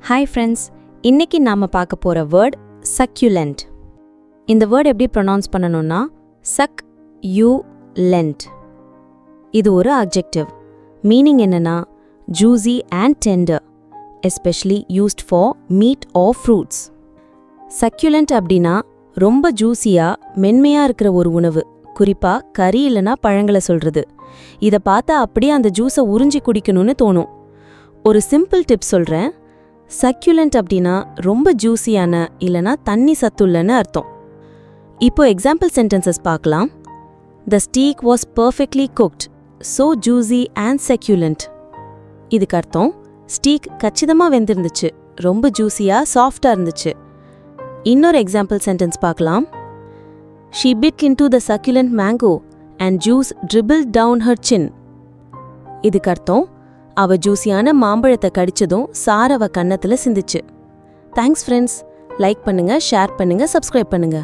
Hi friends, இன்னைக்கு நாம பார்க்க போற வேர்ட் சக்யூலென்ட். இந்த வேர்ட் எப்படி ப்ரொனவுன்ஸ் பண்ணணும்னா சக் யூ லென்ட். இது ஒரு அட்ஜெக்டிவ். மீனிங் என்னன்னா juicy and tender, especially used for meat or fruits. Succulent அப்படின்னா ரொம்ப ஜூசியா மென்மையா இருக்கிற ஒரு உணவு, குறிப்பா கறி இல்லைனா பழங்களை சொல்றது. இதை பார்த்தா அப்படியே அந்த ஜூஸை உறிஞ்சி குடிக்கணும்னு தோணும். ஒரு சிம்பிள் டிப் சொல்றேன். சக்யூலென்ட் அப்படின்னா ரொம்ப ஜூசியான இல்லனா தண்ணி சத்துள்ளன்னு அர்த்தம். இப்போ எக்ஸாம்பிள் சென்டென்சஸ் பார்க்கலாம். The steak was perfectly cooked, so juicy and succulent. இதுக்கு அர்த்தம் ஸ்டீக் கச்சிதமா வெந்திருந்துச்சு, ரொம்ப ஜூசியா சாஃப்டா இருந்துச்சு. இன்னொரு எக்ஸாம்பிள் சென்டென்ஸ் பார்க்கலாம். She bit into the succulent mango and juice dribbled down her chin. இதுக்கு அர்த்தம் அவ ஜூசியான மாம்பழத்தை கடிச்சதும் சாரவ கன்னத்துல சிந்துச்சு. Thanks friends. லைக் பண்ணுங்க, ஷேர் பண்ணுங்க, சப்ஸ்கிரைப் பண்ணுங்க.